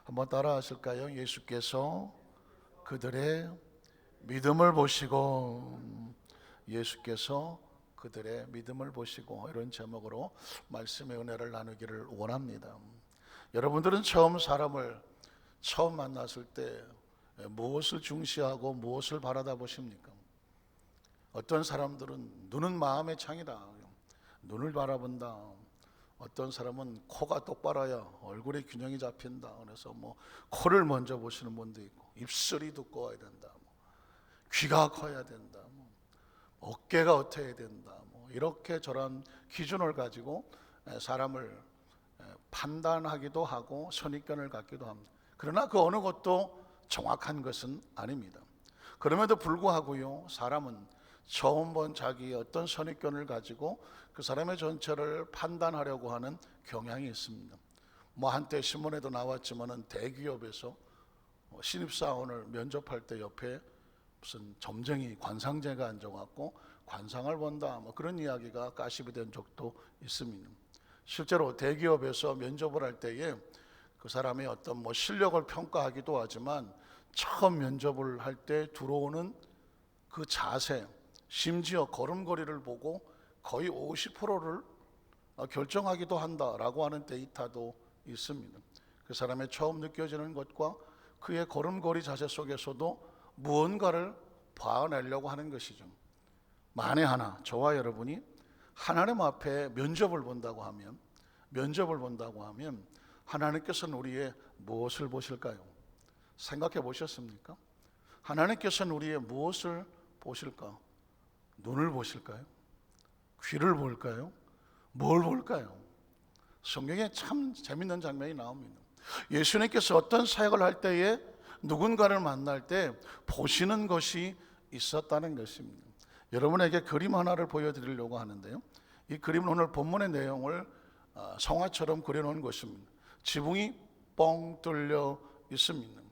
한번 따라 하실까요? 예수께서 그들의 믿음을 보시고, 예수께서 그들의 믿음을 보시고, 이런 제목으로 말씀의 은혜를 나누기를 원합니다. 여러분들은 사람을 처음 만났을 때 무엇을 중시하고 무엇을 바라다 보십니까? 어떤 사람들은 눈은 마음의 창이다, 눈을 바라본다. 어떤 사람은 코가 똑바라야 얼굴에 균형이 잡힌다. 그래서 코를 먼저 보시는 분도 있고, 입술이 두꺼워야 된다, 귀가 커야 된다, 어깨가 어때야 된다, 이렇게 저런 기준을 가지고 사람을 판단하기도 하고 선입견을 갖기도 합니다. 그러나 그 어느 것도 정확한 것은 아닙니다. 그럼에도 불구하고요, 사람은 처음 본 자기의 어떤 선입견을 가지고 그 사람의 전체를 판단하려고 하는 경향이 있습니다. 한때 신문에도 나왔지만은 대기업에서 신입사원을 면접할 때 옆에 무슨 점쟁이 관상제가 앉아갖고 관상을 본다, 그런 이야기가 가십이 된 적도 있습니다. 실제로 대기업에서 면접을 할 때에 그 사람의 어떤 실력을 평가하기도 하지만 처음 면접을 할 때 들어오는 그 자세, 심지어 걸음걸이를 보고 거의 50%를 결정하기도 한다라고 하는 데이터도 있습니다. 그 사람의 처음 느껴지는 것과 그의 걸음걸이 자세 속에서도 무언가를 봐내려고 하는 것이죠. 만에 하나 저와 여러분이 하나님 앞에 면접을 본다고 하면 하나님께서는 우리의 무엇을 보실까요? 생각해 보셨습니까? 하나님께서는 우리의 무엇을 보실까? 눈을 보실까요? 귀를 볼까요? 뭘 볼까요? 성경에 참 재밌는 장면이 나옵니다. 예수님께서 어떤 사역을 할 때에 누군가를 만날 때 보시는 것이 있었다는 것입니다. 여러분에게 그림 하나를 보여드리려고 하는데요, 이 그림은 오늘 본문의 내용을 성화처럼 그려놓은 것입니다. 지붕이 뻥 뚫려 있습니다.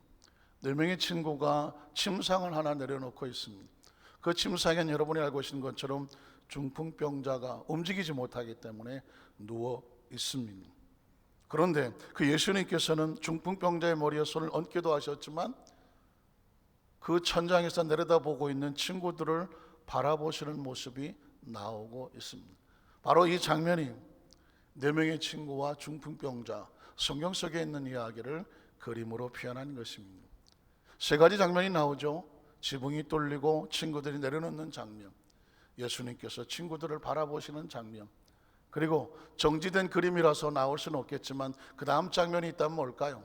4명의 친구가 침상을 하나 내려놓고 있습니다. 그 침상엔 여러분이 알고 계신 것처럼 중풍병자가 움직이지 못하기 때문에 누워 있습니다. 그런데 그 예수님께서는 중풍병자의 머리에 손을 얹기도 하셨지만 그 천장에서 내려다보고 있는 친구들을 바라보시는 모습이 나오고 있습니다. 바로 이 장면이 4명의 친구와 중풍병자, 성경 속에 있는 이야기를 그림으로 표현한 것입니다. 3가지 장면이 나오죠. 지붕이 뚫리고 친구들이 내려놓는 장면, 예수님께서 친구들을 바라보시는 장면, 그리고 정지된 그림이라서 나올 수는 없겠지만 그 다음 장면이 있다면 뭘까요?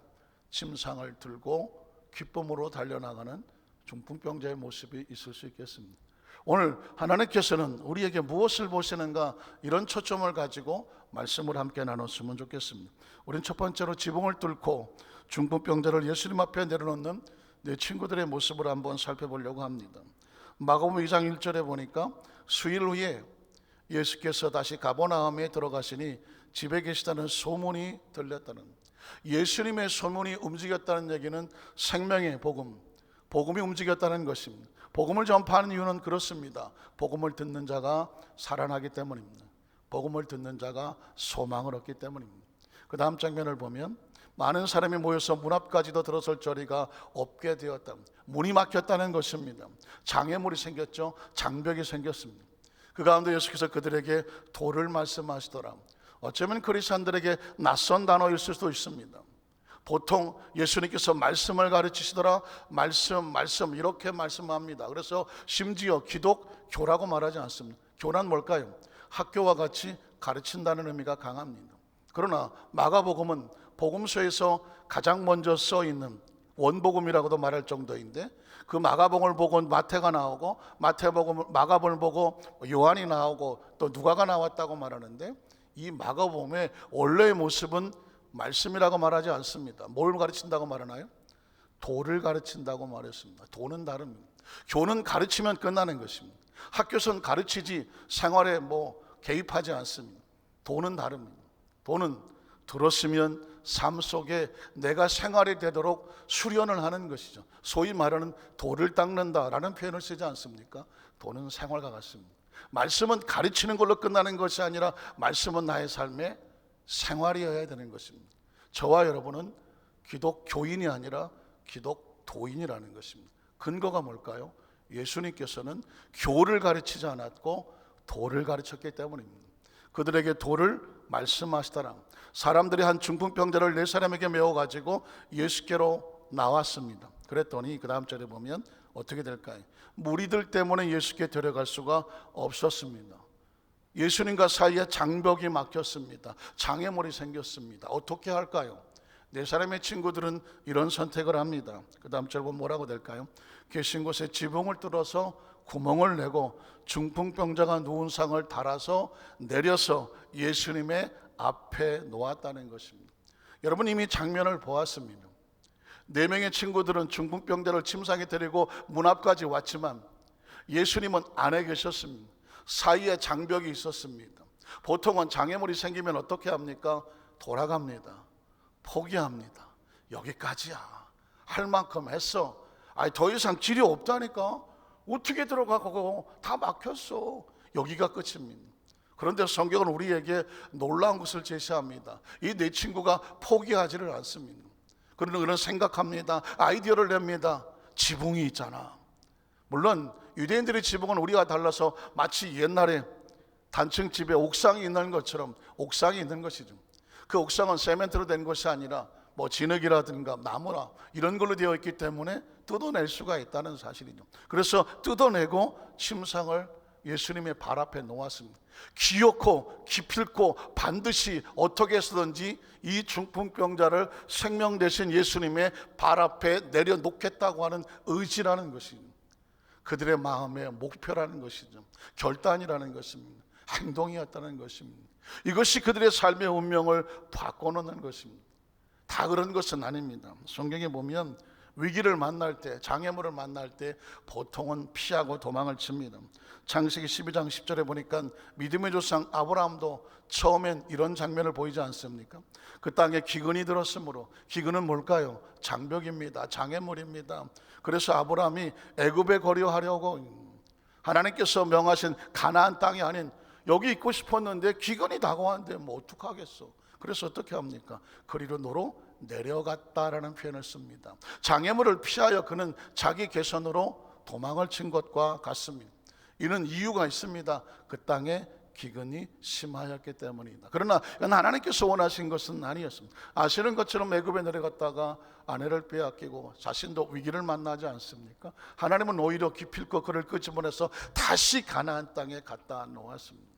침상을 들고 기쁨으로 달려나가는 중풍병자의 모습이 있을 수 있겠습니다. 오늘 하나님께서는 우리에게 무엇을 보시는가, 이런 초점을 가지고 말씀을 함께 나눴으면 좋겠습니다. 우리는 첫 번째로 지붕을 뚫고 중풍병자를 예수님 앞에 내려놓는 내 친구들의 모습을 한번 살펴보려고 합니다. 마가복음 2장 1절에 보니까 수일 후에 예수께서 다시 가버나움에 들어가시니 집에 계시다는 소문이 들렸다는, 예수님의 소문이 움직였다는 얘기는 생명의 복음이 움직였다는 것입니다. 복음을 전파하는 이유는 그렇습니다. 복음을 듣는 자가 살아나기 때문입니다. 복음을 듣는 자가 소망을 얻기 때문입니다. 그 다음 장면을 보면 많은 사람이 모여서 문 앞까지도 들어설 자리가 없게 되었다. 문이 막혔다는 것입니다. 장애물이 생겼죠. 장벽이 생겼습니다. 그 가운데 예수께서 그들에게 도를 말씀하시더라. 어쩌면 그리스도인들에게 낯선 단어일 수도 있습니다. 보통 예수님께서 말씀을 가르치시더라, 말씀 이렇게 말씀합니다. 그래서 심지어 기독교라고 말하지 않습니다. 교란 뭘까요? 학교와 같이 가르친다는 의미가 강합니다. 그러나 마가복음은 복음서에서 가장 먼저 써 있는 원복음이라고도 말할 정도인데, 그 마가복음을 보고 마태가 나오고, 마가복음을 보고 요한이 나오고 또 누가가 나왔다고 말하는데, 이 마가복음의 원래의 모습은 말씀이라고 말하지 않습니다. 뭘 가르친다고 말하나요? 도를 가르친다고 말했습니다. 도는 다릅니다. 교는 가르치면 끝나는 것입니다. 학교에서는 가르치지 생활에 개입하지 않습니다. 도는 다릅니다. 도는 들었으면 삶 속에 내가 생활이 되도록 수련을 하는 것이죠. 소위 말하는 도를 닦는다라는 표현을 쓰지 않습니까? 도는 생활과 같습니다. 말씀은 가르치는 걸로 끝나는 것이 아니라 말씀은 나의 삶의 생활이어야 되는 것입니다. 저와 여러분은 기독교인이 아니라 기독도인이라는 것입니다. 근거가 뭘까요? 예수님께서는 교를 가르치지 않았고 도를 가르쳤기 때문입니다. 그들에게 도를 말씀하시더라. 사람들이 한 중풍병자를 네 사람에게 메워가지고 예수께로 나왔습니다. 그랬더니 그 다음 절에 보면 어떻게 될까요? 무리들 때문에 예수께 데려갈 수가 없었습니다. 예수님과 사이에 장벽이 막혔습니다. 장애물이 생겼습니다. 어떻게 할까요? 네 사람의 친구들은 이런 선택을 합니다. 그 다음 절 보면 뭐라고 될까요? 계신 곳에 지붕을 뚫어서 구멍을 내고 중풍병자가 누운 상을 달아서 내려서 예수님의 앞에 놓았다는 것입니다. 여러분 이미 장면을 보았습니다. 네 명의 친구들은 중풍병자를 침상에 데리고 문 앞까지 왔지만 예수님은 안에 계셨습니다. 사이에 장벽이 있었습니다. 보통은 장애물이 생기면 어떻게 합니까? 돌아갑니다. 포기합니다. 여기까지야. 할 만큼 했어. 더 이상 길이 없다니까. 어떻게 들어가고 다 막혔어. 여기가 끝입니다. 그런데 성경은 우리에게 놀라운 것을 제시합니다. 이 네 친구가 포기하지를 않습니다. 그러는 생각합니다. 아이디어를 냅니다. 지붕이 있잖아. 물론 유대인들의 지붕은 우리가 달라서 마치 옛날에 단층 집에 옥상이 있는 것처럼 옥상이 있는 것이죠. 그 옥상은 세멘트로 된 것이 아니라 뭐 진흙이라든가 나무나 이런 걸로 되어 있기 때문에 뜯어낼 수가 있다는 사실이죠. 그래서 뜯어내고 침상을 예수님의 발 앞에 놓았습니다. 기어코 기필코 반드시 어떻게 해서든지 이 중풍병자를 생명 되신 예수님의 발 앞에 내려놓겠다고 하는 의지라는 것입니다. 그들의 마음의 목표라는 것이죠. 결단이라는 것입니다. 행동이었다는 것입니다. 이것이 그들의 삶의 운명을 바꿔놓는 것입니다. 다 그런 것은 아닙니다. 성경에 보면 위기를 만날 때, 장애물을 만날 때 보통은 피하고 도망을 칩니다. 창세기 12장 10절에 보니까 믿음의 조상 아브라함도 처음엔 이런 장면을 보이지 않습니까? 그 땅에 기근이 들었으므로, 기근은 뭘까요? 장벽입니다. 장애물입니다. 그래서 아브라함이 애굽에 거류하려고 하나님께서 명하신 가나안 땅이 아닌 여기 있고 싶었는데 기근이 다가왔는데 뭐 어떡하겠어. 그래서 어떻게 합니까? 그리로 노로 내려갔다라는 표현을 씁니다. 장애물을 피하여 그는 자기 개선으로 도망을 친 것과 같습니다. 이는 이유가 있습니다. 그 땅에 기근이 심하였기 때문이다. 그러나 하나님께서 원하신 것은 아니었습니다. 아시는 것처럼 애굽에 내려갔다가 아내를 빼앗기고 자신도 위기를 만나지 않습니까? 하나님은 오히려 기필코 그를 끄집어내서 다시 가나안 땅에 갖다 놓았습니다.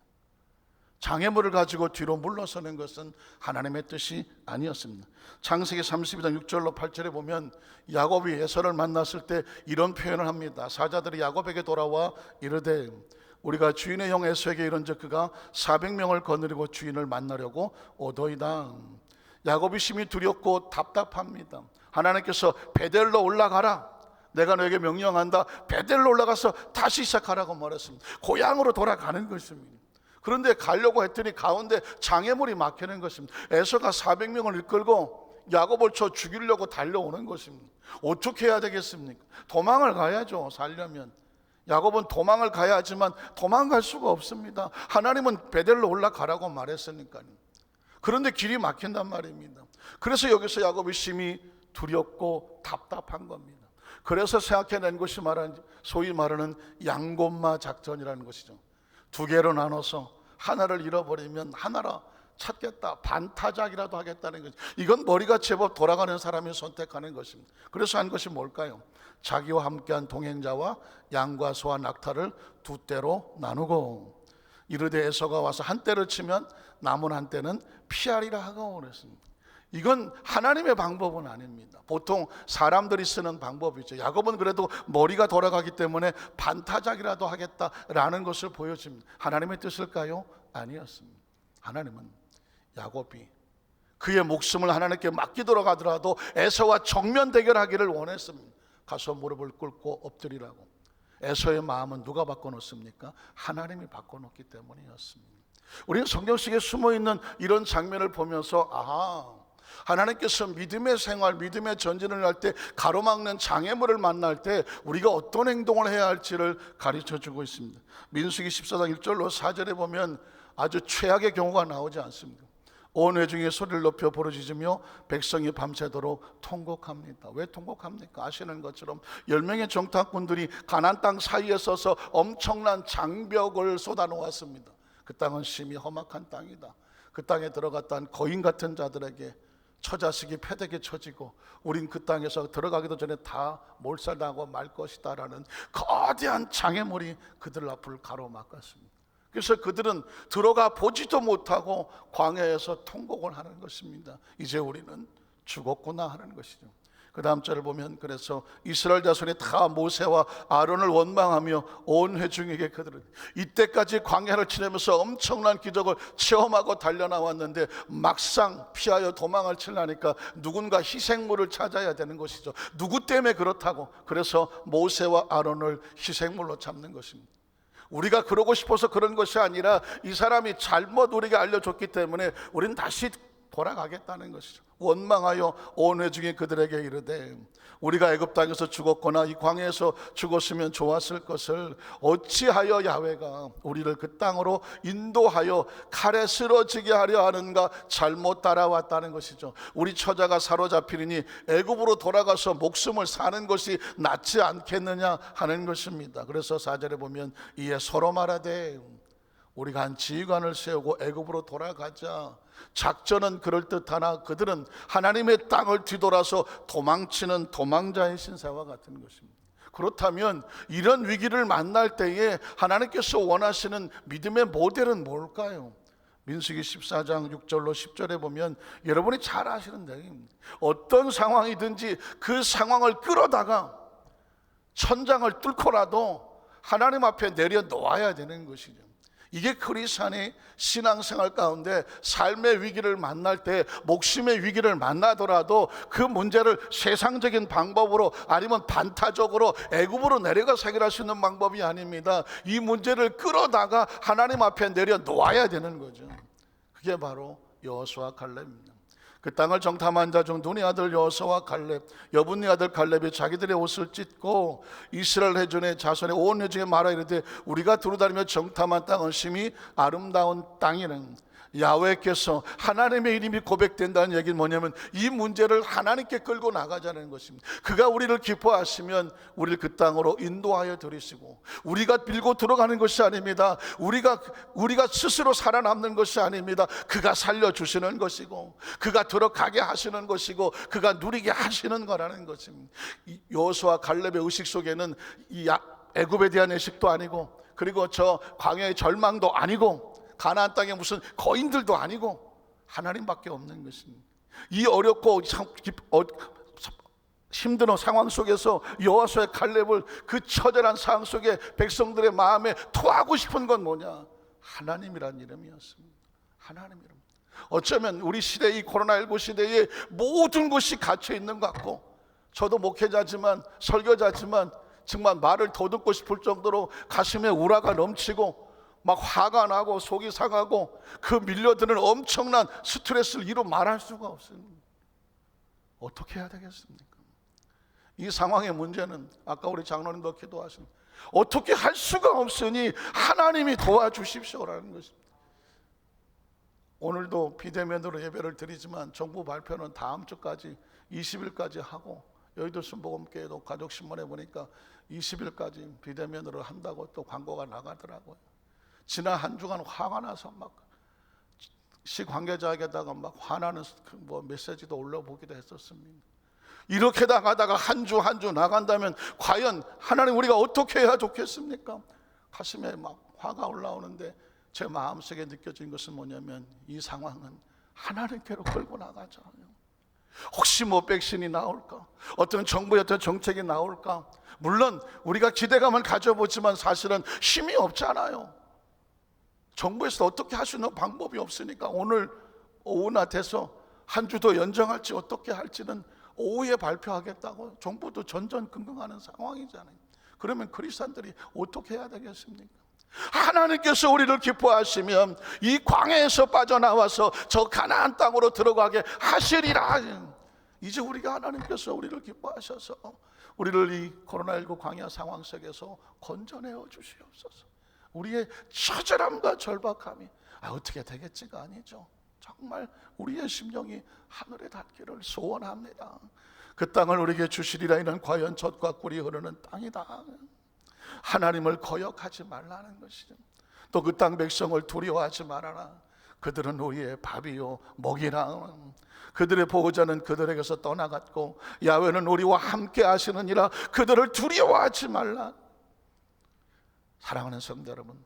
장애물을 가지고 뒤로 물러서는 것은 하나님의 뜻이 아니었습니다. 창세기 32장 6절로 8절에 보면 야곱이 에서를 만났을 때 이런 표현을 합니다. 사자들이 야곱에게 돌아와 이르되 우리가 주인의 형 에서에게 이른즉 그가 400명을 거느리고 주인을 만나려고 오더이다. 야곱이 심히 두렵고 답답합니다. 하나님께서 베델로 올라가라. 내가 너에게 명령한다. 베델로 올라가서 다시 시작하라고 말했습니다. 고향으로 돌아가는 것입니다. 그런데 가려고 했더니 가운데 장애물이 막히는 것입니다. 에서가 400명을 이끌고 야곱을 쳐 죽이려고 달려오는 것입니다. 어떻게 해야 되겠습니까? 도망을 가야죠. 살려면 야곱은 도망을 가야 하지만 도망갈 수가 없습니다. 하나님은 베델로 올라가라고 말했으니까요. 그런데 길이 막힌단 말입니다. 그래서 여기서 야곱이 심히 두렵고 답답한 겁니다. 그래서 생각해낸 것이 소위 말하는 양곤마 작전이라는 것이죠. 두 개로 나눠서 하나를 잃어버리면 하나라 찾겠다, 반타작이라도 하겠다는 거죠. 이건 머리가 제법 돌아가는 사람이 선택하는 것입니다. 그래서 한 것이 뭘까요? 자기와 함께한 동행자와 양과 소와 낙타를 두 떼로 나누고 이르되 에서가 와서 한 떼를 치면 남은 한 떼는 피하리라 하고 그랬습니다. 이건 하나님의 방법은 아닙니다. 보통 사람들이 쓰는 방법이죠. 야곱은 그래도 머리가 돌아가기 때문에 반타작이라도 하겠다라는 것을 보여줍니다. 하나님의 뜻일까요? 아니었습니다. 하나님은 야곱이 그의 목숨을 하나님께 맡기도록 하더라도 에서와 정면 대결하기를 원했습니다. 가서 무릎을 꿇고 엎드리라고. 에서의 마음은 누가 바꿔놓습니까? 하나님이 바꿔놓기 때문이었습니다. 우리는 성경 속에 숨어있는 이런 장면을 보면서 아하, 하나님께서 믿음의 생활, 믿음의 전진을 할 때 가로막는 장애물을 만날 때 우리가 어떤 행동을 해야 할지를 가르쳐주고 있습니다. 민수기 14장 1절로 4절에 보면 아주 최악의 경우가 나오지 않습니까? 온 회중이 소리를 높여 부르짖으며 백성이 밤새도록 통곡합니다. 왜 통곡합니까? 아시는 것처럼 10명의 정탐꾼들이 가나안 땅 사이에 서서 엄청난 장벽을 쏟아놓았습니다. 그 땅은 심히 험악한 땅이다. 그 땅에 들어갔던 거인 같은 자들에게 처자식이 패대기 쳐지고 우린 그 땅에서 들어가기도 전에 다 몰살당하고 말 것이다 라는 거대한 장애물이 그들 앞을 가로막았습니다. 그래서 그들은 들어가 보지도 못하고 광야에서 통곡을 하는 것입니다. 이제 우리는 죽었구나 하는 것이죠. 그 다음 절을 보면 그래서 이스라엘 자손이 다 모세와 아론을 원망하며 온 회중에게 그들은 이때까지 광야를 지내면서 엄청난 기적을 체험하고 달려나왔는데 막상 피하여 도망을 치려니까 누군가 희생물을 찾아야 되는 것이죠. 누구 때문에 그렇다고? 그래서 모세와 아론을 희생물로 잡는 것입니다. 우리가 그러고 싶어서 그런 것이 아니라 이 사람이 잘못 우리에게 알려줬기 때문에 우리는 다시 돌아가겠다는 것이죠. 원망하여 온 회중이 그들에게 이르되 우리가 애굽 땅에서 죽었거나 이 광야에서 죽었으면 좋았을 것을 어찌하여 야훼가 우리를 그 땅으로 인도하여 칼에 쓰러지게 하려 하는가 잘못 따라왔다는 것이죠. 우리 처자가 사로잡히리니 애굽으로 돌아가서 목숨을 사는 것이 낫지 않겠느냐 하는 것입니다. 그래서 4절에 보면 이에 서로 말하되 우리가 한 지휘관을 세우고 애굽으로 돌아가자. 작전은 그럴듯하나 그들은 하나님의 땅을 뒤돌아서 도망치는 도망자의 신세와 같은 것입니다. 그렇다면 이런 위기를 만날 때에 하나님께서 원하시는 믿음의 모델은 뭘까요? 민수기 14장 6절로 10절에 보면 여러분이 잘 아시는 내용입니다. 어떤 상황이든지 그 상황을 끌어다가 천장을 뚫고라도 하나님 앞에 내려놓아야 되는 것이죠. 이게 크리스찬의 신앙생활 가운데 삶의 위기를 만날 때, 목숨의 위기를 만나더라도 그 문제를 세상적인 방법으로 아니면 반타적으로 애굽으로 내려가서 해결할 수 있는 방법이 아닙니다. 이 문제를 끌어다가 하나님 앞에 내려놓아야 되는 거죠. 그게 바로 여호수아 칼렙입니다. 그 땅을 정탐한 자 중 눈의 아들 여호수아와 칼렙, 여분의 아들 칼렙이 자기들의 옷을 찢고 이스라엘 회중의 자손의 온 회중에 말하 이르되 우리가 두루다니며 정탐한 땅은 심히 아름다운 땅이는 야훼께서 하나님의 이름이 고백된다는 얘기는 뭐냐면 이 문제를 하나님께 끌고 나가자는 것입니다. 그가 우리를 기뻐하시면 우리를 그 땅으로 인도하여 들이시고 우리가 밀고 들어가는 것이 아닙니다. 우리가 스스로 살아남는 것이 아닙니다. 그가 살려주시는 것이고 그가 들어가게 하시는 것이고 그가 누리게 하시는 거라는 것입니다. 여호수아 갈렙의 의식 속에는 이 애굽에 대한 의식도 아니고 그리고 저 광야의 절망도 아니고 가나안 땅에 무슨 거인들도 아니고 하나님밖에 없는 것입니다. 이 어렵고 힘든 상황 속에서 여호수아의 칼렙을 그 처절한 상황 속에 백성들의 마음에 토하고 싶은 건 뭐냐? 하나님이란 이름이었습니다. 하나님 이름. 어쩌면 우리 시대 이 코로나19 시대에 모든 것이 갇혀 있는 것 같고 저도 목회자지만 설교자지만 정말 말을 더듬고 싶을 정도로 가슴에 우라가 넘치고 막 화가 나고 속이 상하고 그 밀려드는 엄청난 스트레스를 이루 말할 수가 없습니다. 어떻게 해야 되겠습니까? 이 상황의 문제는 아까 우리 장로님도 기도하신 어떻게 할 수가 없으니 하나님이 도와주십시오라는 것입니다. 오늘도 비대면으로 예배를 드리지만 정부 발표는 다음 주까지 20일까지 하고 여의도 순복음교회도 가족신문에 보니까 20일까지 비대면으로 한다고 또 광고가 나가더라고요. 지난 한 주간 화가 나서 막 시관계자에게다가 막 화나는 메시지도 올려보기도 했었습니다. 이렇게 나가다가 한 주 나간다면 과연 하나님 우리가 어떻게 해야 좋겠습니까? 가슴에 막 화가 올라오는데 제 마음속에 느껴진 것은 뭐냐면 이 상황은 하나님께로 끌고 나가잖아요. 혹시 백신이 나올까? 어떤 정부의 어떤 정책이 나올까? 물론 우리가 기대감을 가져보지만 사실은 힘이 없잖아요. 정부에서 어떻게 할 수 있는 방법이 없으니까 오늘 오후나 돼서 한 주 더 연장할지 어떻게 할지는 오후에 발표하겠다고 정부도 전전긍긍하는 상황이잖아요. 그러면 크리스찬들이 어떻게 해야 되겠습니까? 하나님께서 우리를 기뻐하시면 이 광야에서 빠져나와서 저 가나안 땅으로 들어가게 하시리라. 이제 우리가 하나님께서 우리를 기뻐하셔서 우리를 이 코로나19 광야 상황 속에서 건져내어 주시옵소서. 우리의 처절함과 절박함이 어떻게 되겠지가 아니죠. 정말 우리의 심령이 하늘에 닿기를 소원합니다. 그 땅을 우리에게 주시리라. 이는 과연 젖과 꿀이 흐르는 땅이다. 하나님을 거역하지 말라는 것이죠. 또 그 땅 백성을 두려워하지 말아라. 그들은 우리의 밥이요 먹이라. 그들의 보호자는 그들에게서 떠나갔고 야훼는 우리와 함께 하시느니라. 그들을 두려워하지 말라. 사랑하는 성도 여러분,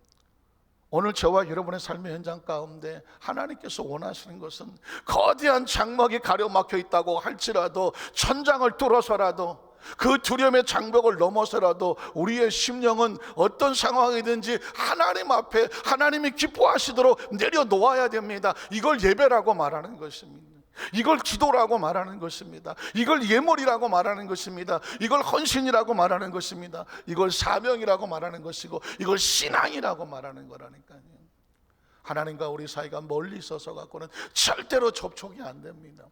오늘 저와 여러분의 삶의 현장 가운데 하나님께서 원하시는 것은 거대한 장막이 가려막혀 있다고 할지라도, 천장을 뚫어서라도, 그 두려움의 장벽을 넘어서라도 우리의 심령은 어떤 상황이든지 하나님 앞에 하나님이 기뻐하시도록 내려놓아야 됩니다. 이걸 예배라고 말하는 것입니다. 이걸 기도라고 말하는 것입니다. 이걸 예물이라고 말하는 것입니다. 이걸 헌신이라고 말하는 것입니다. 이걸 사명이라고 말하는 것이고, 이걸 신앙이라고 말하는 거라니까요. 하나님과 우리 사이가 멀리 있어서 갖고는 절대로 접촉이 안 됩니다.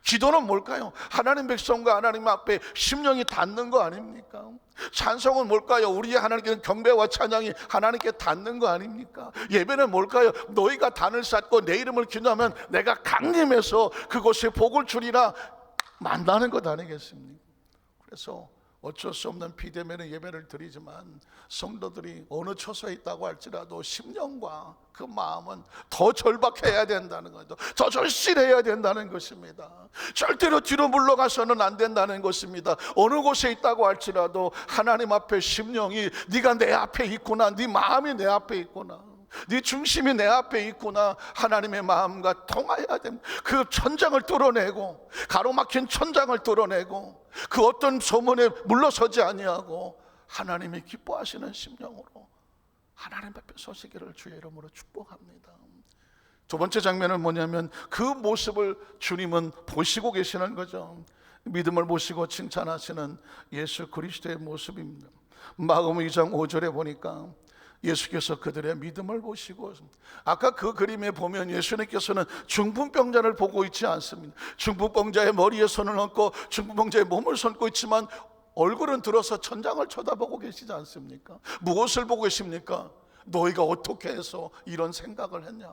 기도는 뭘까요? 하나님 백성과 하나님 앞에 심령이 닿는 거 아닙니까? 찬송은 뭘까요? 우리의 하나님께 경배와 찬양이 하나님께 닿는 거 아닙니까? 예배는 뭘까요? 너희가 단을 쌓고 내 이름을 기도하면 내가 강림해서 그곳에 복을 주리라 만나는 것 아니겠습니까? 그래서 어쩔 수 없는 비대면의 예배를 드리지만 성도들이 어느 처소에 있다고 할지라도 심령과 그 마음은 더 절박해야 된다는 거죠. 더 절실해야 된다는 것입니다. 절대로 뒤로 물러가서는 안 된다는 것입니다. 어느 곳에 있다고 할지라도 하나님 앞에 심령이 네가 내 앞에 있구나, 네 마음이 내 앞에 있구나, 네 중심이 내 앞에 있구나, 하나님의 마음과 통하여야 됩니다. 그 천장을 뚫어내고, 가로막힌 천장을 뚫어내고, 그 어떤 소문에 물러서지 아니하고 하나님이 기뻐하시는 심령으로 하나님 앞에 서시기를 주의 이름으로 축복합니다. 두 번째 장면은 뭐냐면 그 모습을 주님은 보시고 계시는 거죠. 믿음을 보시고 칭찬하시는 예수 그리스도의 모습입니다. 마가복음 2장 5절에 보니까 예수께서 그들의 믿음을 보시고, 아까 그 그림에 보면 예수님께서는 중풍병자를 보고 있지 않습니다. 중풍병자의 머리에 손을 얹고 중풍병자의 몸을 손고 있지만 얼굴은 들어서 천장을 쳐다보고 계시지 않습니까? 무엇을 보고 계십니까? 너희가 어떻게 해서 이런 생각을 했냐?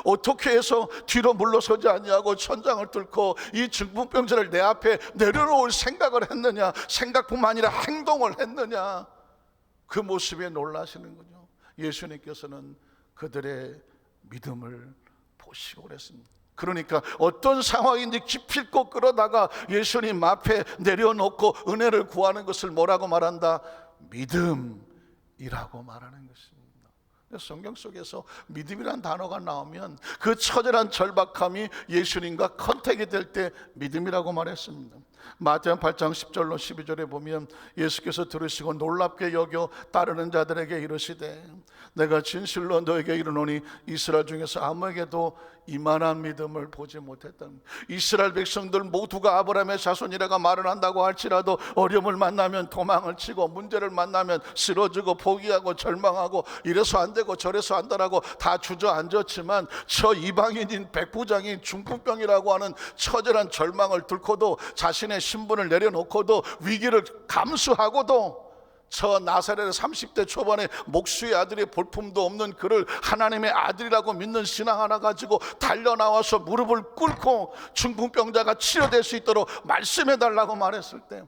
어떻게 해서 뒤로 물러서지 아니하고 천장을 뚫고 이 중풍병자를 내 앞에 내려놓을 생각을 했느냐? 생각뿐만 아니라 행동을 했느냐? 그 모습에 놀라시는 거죠. 예수님께서는 그들의 믿음을 보시고 그랬습니다. 그러니까 어떤 상황인지 기필코 끌어다가 예수님 앞에 내려놓고 은혜를 구하는 것을 뭐라고 말한다? 믿음이라고 말하는 것입니다. 성경 속에서 믿음이란 단어가 나오면 그 처절한 절박함이 예수님과 컨택이 될 때 믿음이라고 말했습니다. 마태복음 8장 10절로 12절에 보면 예수께서 들으시고 놀랍게 여겨 따르는 자들에게 이르시되 내가 진실로 너에게 이르노니 이스라엘 중에서 아무에게도 이만한 믿음을 보지 못했다. 이스라엘 백성들 모두가 아브라함의 자손이라고 말을 한다고 할지라도 어려움을 만나면 도망을 치고 문제를 만나면 쓰러지고 포기하고 절망하고 이래서 안 되고 저래서 안 되라고 다 주저앉았지만 저 이방인인 백부장인 중풍병이라고 하는 처절한 절망을 뚫고도 자신의 신분을 내려놓고도 위기를 감수하고도 저 나사렛의 30대 초반에 목수의 아들이 볼품도 없는 그를 하나님의 아들이라고 믿는 신앙 하나 가지고 달려나와서 무릎을 꿇고 중풍병자가 치료될 수 있도록 말씀해 달라고 말했을 때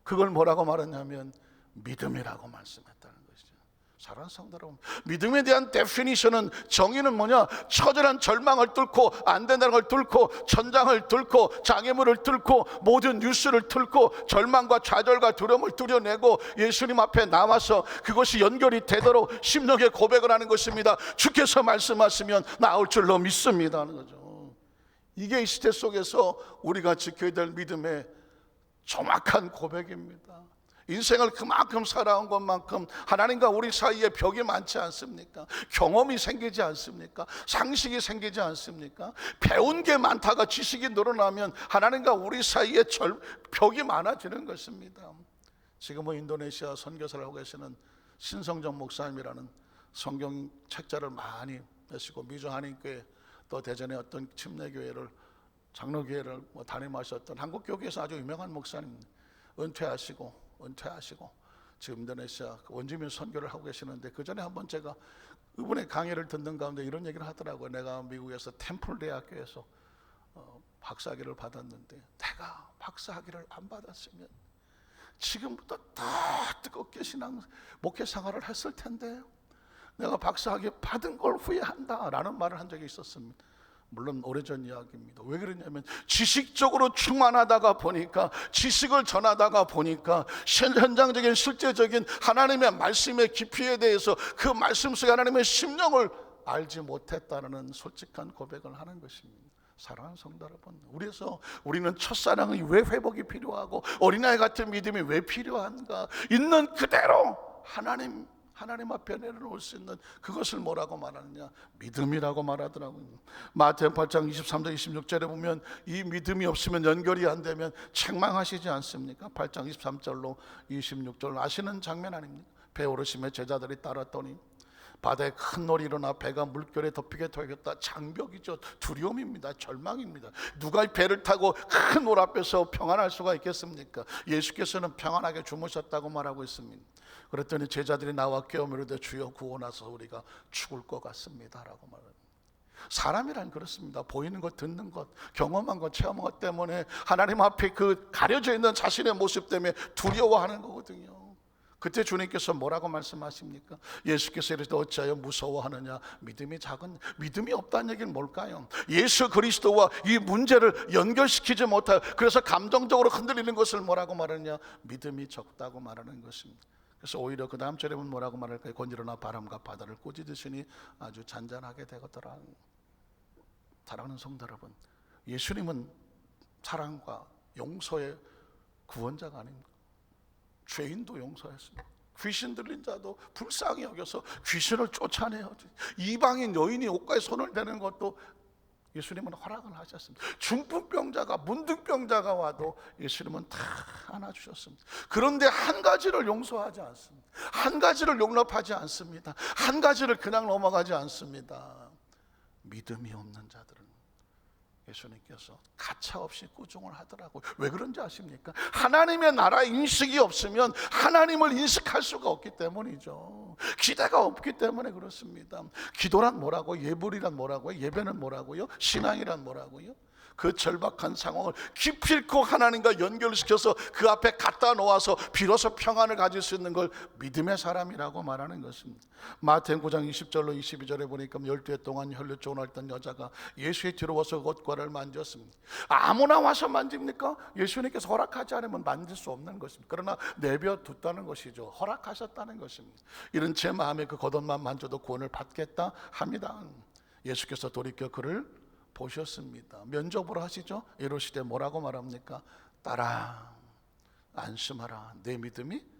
그걸 뭐라고 말했냐면 믿음이라고 말씀했다는 것이죠. 사랑하는 성도 여러분, 믿음에 대한 데피니션은, 정의는 뭐냐? 처절한 절망을 뚫고 안 된다는 걸 뚫고 천장을 뚫고 장애물을 뚫고 모든 뉴스를 뚫고 절망과 좌절과 두려움을 뚫어내고 예수님 앞에 나와서 그것이 연결이 되도록 심령의 고백을 하는 것입니다. 주께서 말씀하시면 나올 줄로 믿습니다 하는 거죠. 이게 이 시대 속에서 우리가 지켜야 될 믿음의 정확한 고백입니다. 인생을 그만큼 살아온 것만큼 하나님과 우리 사이에 벽이 많지 않습니까? 경험이 생기지 않습니까? 상식이 생기지 않습니까? 배운 게 많다가 지식이 늘어나면 하나님과 우리 사이에 벽이 많아지는 것입니다. 지금은 인도네시아 선교사를 하고 계시는 신성정 목사님이라는 성경 책자를 많이 내시고 미주 한인교회 또 대전의 어떤 침례교회를 장로교회를 담임하셨던 한국교회에서 아주 유명한 목사님입니다. 은퇴하시고 지금 인도네시아 원주민 선교를 하고 계시는데 그 전에 한번 제가 이번에 강의를 듣는 가운데 이런 얘기를 하더라고요. 내가 미국에서 템플 대학교에서 박사학위를 받았는데 내가 박사학위를 안 받았으면 지금부터 더 뜨겁게 목회 생활을 했을 텐데 내가 박사학위 받은 걸 후회한다라는 말을 한 적이 있었습니다. 물론 오래전 이야기입니다. 왜 그러냐면 지식적으로 충만하다가 보니까, 지식을 전하다가 보니까 현장적인 실제적인 하나님의 말씀의 깊이에 대해서 그 말씀 속에 하나님의 심령을 알지 못했다는 솔직한 고백을 하는 것입니다. 사랑하는 성도 여러분, 그래서 우리는 첫사랑이 왜 회복이 필요하고 어린아이 같은 믿음이 왜 필요한가? 있는 그대로 하나님 앞에 내려놓을 수 있는 그것을 뭐라고 말하느냐? 믿음이라고 말하더라고요. 마태복음 8장 23절 26절에 보면 이 믿음이 없으면, 연결이 안 되면 책망하시지 않습니까? 8장 23절로 26절 아시는 장면 아닙니까? 배 오르심에 제자들이 따랐더니 바다에 큰 놀이 일어나 배가 물결에 덮이게 되겠다. 장벽이죠. 두려움입니다. 절망입니다. 누가 배를 타고 큰 놀 앞에서 평안할 수가 있겠습니까? 예수께서는 평안하게 주무셨다고 말하고 있습니다. 그랬더니 제자들이 나와 깨우며 이르되 주여 구원하소서 우리가 죽을 것 같습니다 라고 말합니다. 사람이란 그렇습니다. 보이는 것, 듣는 것, 경험한 것, 체험한 것 때문에 하나님 앞에 그 가려져 있는 자신의 모습 때문에 두려워하는 거거든요. 그때 주님께서 뭐라고 말씀하십니까? 예수께서 이르시되 어찌하여 무서워하느냐? 믿음이 작은. 믿음이 없다는 얘기는 뭘까요? 예수 그리스도와 이 문제를 연결시키지 못하여, 그래서 감정적으로 흔들리는 것을 뭐라고 말하느냐? 믿음이 적다고 말하는 것입니다. 그래서 오히려 그 다음 절에 보면 뭐라고 말할까요? 곤지러나 바람과 바다를 꾸짖으시니 아주 잔잔하게 되거더라. 사랑하는 성도 여러분, 예수님은 사랑과 용서의 구원자가 아닙니까? 죄인도 용서했습니다. 귀신 들린 자도 불쌍히 여겨서 귀신을 쫓아내요. 이방인 여인이 옷가에 손을 대는 것도 예수님은 허락을 하셨습니다. 중풍병자가, 문득병자가 와도 예수님은 다 안아주셨습니다. 그런데 한 가지를 용서하지 않습니다. 한 가지를 용납하지 않습니다. 한 가지를 그냥 넘어가지 않습니다. 믿음이 없는 자들은 예수님께서 가차없이 꾸중을 하더라고요. 왜 그런지 아십니까? 하나님의 나라 인식이 없으면 하나님을 인식할 수가 없기 때문이죠. 기대가 없기 때문에 그렇습니다. 기도란 뭐라고? 예불이란 뭐라고요? 예배는 뭐라고요? 신앙이란 뭐라고요? 그 절박한 상황을 깊이 있고 하나님과 연결시켜서 그 앞에 갖다 놓아서 비로소 평안을 가질 수 있는 걸 믿음의 사람이라고 말하는 것입니다. 마태복음 9장 20절로 22절에 보니까 12해 동안 혈루증을 앓던 여자가 예수의 뒤로 와서 옷과를 만졌습니다. 아무나 와서 만집니까? 예수님께서 허락하지 않으면 만질 수 없는 것입니다. 그러나 내버려뒀다는 것이죠. 허락하셨다는 것입니다. 이런 제 마음에 그 겉옷만 만져도 구원을 받겠다 합니다. 예수께서 돌이켜 그를 보셨습니다. 면접을 하시죠. 이러시되 뭐라고 말합니까? 따라 안심하라, 내 믿음이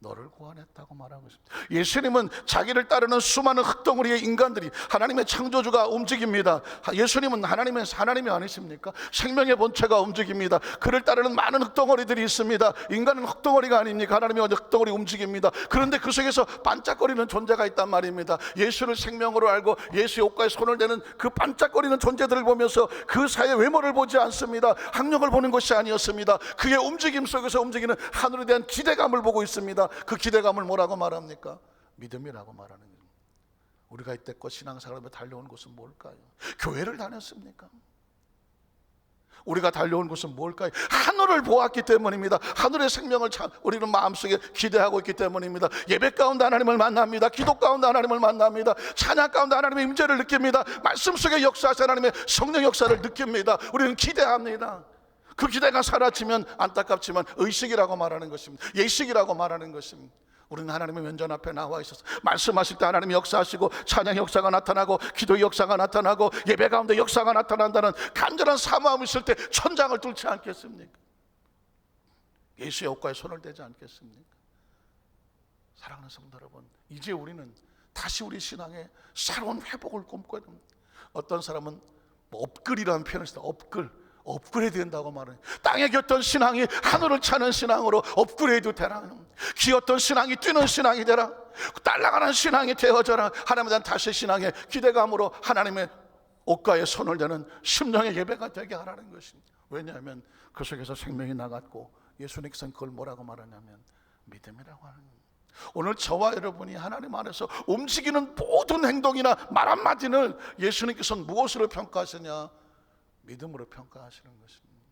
너를 구원했다고 말하고 있습니다. 예수님은 자기를 따르는 수많은 흙덩어리의 인간들이, 하나님의 창조주가 움직입니다. 예수님은 하나님이 아니십니까? 생명의 본체가 움직입니다. 그를 따르는 많은 흙덩어리들이 있습니다. 인간은 흙덩어리가 아닙니까? 하나님의 흙덩어리 움직입니다. 그런데 그 속에서 반짝거리는 존재가 있단 말입니다. 예수를 생명으로 알고 예수의 옷가에 손을 대는 그 반짝거리는 존재들을 보면서 그 사이의 외모를 보지 않습니다. 학력을 보는 것이 아니었습니다. 그의 움직임 속에서 움직이는 하늘에 대한 기대감을 보고 있습니다. 그 기대감을 뭐라고 말합니까? 믿음이라고 말하는 거예요. 우리가 이때껏 신앙생활에 달려온 것은 뭘까요? 교회를 다녔습니까? 우리가 달려온 것은 뭘까요? 하늘을 보았기 때문입니다. 하늘의 생명을 우리는 마음속에 기대하고 있기 때문입니다. 예배 가운데 하나님을 만납니다. 기도 가운데 하나님을 만납니다. 찬양 가운데 하나님의 임재를 느낍니다. 말씀 속에 역사하신 하나님의 성령 역사를 느낍니다. 우리는 기대합니다. 그 기대가 사라지면 안타깝지만 의식이라고 말하는 것입니다. 예식이라고 말하는 것입니다. 우리는 하나님의 면전 앞에 나와 있어서 말씀하실 때 하나님이 역사하시고 찬양 역사가 나타나고 기도 역사가 나타나고 예배 가운데 역사가 나타난다는 간절한 사모함이 있을 때 천장을 뚫지 않겠습니까? 예수의 옷가에 손을 대지 않겠습니까? 사랑하는 성도 여러분, 이제 우리는 다시 우리 신앙의 새로운 회복을 꿈꿔야 됩니다. 어떤 사람은 업글이라는 표현을 써요. 업그레이드 된다고 말해요. 땅에 겼던 신앙이 하늘을 차는 신앙으로 업그레이드 되라. 기었던 신앙이 뛰는 신앙이 되라. 딸랑하는 신앙이 되어져라. 하나님에 대한 다시 신앙의 기대감으로 하나님의 옷가에 손을 대는 심령의 예배가 되게 하라는 것입니다. 왜냐하면 그 속에서 생명이 나갔고 예수님께서는 그걸 뭐라고 말하냐면 믿음이라고 하는 거예요. 오늘 저와 여러분이 하나님 안에서 움직이는 모든 행동이나 말 한마디는 예수님께서는 무엇으로 평가하시냐? 믿음으로 평가하시는 것입니다.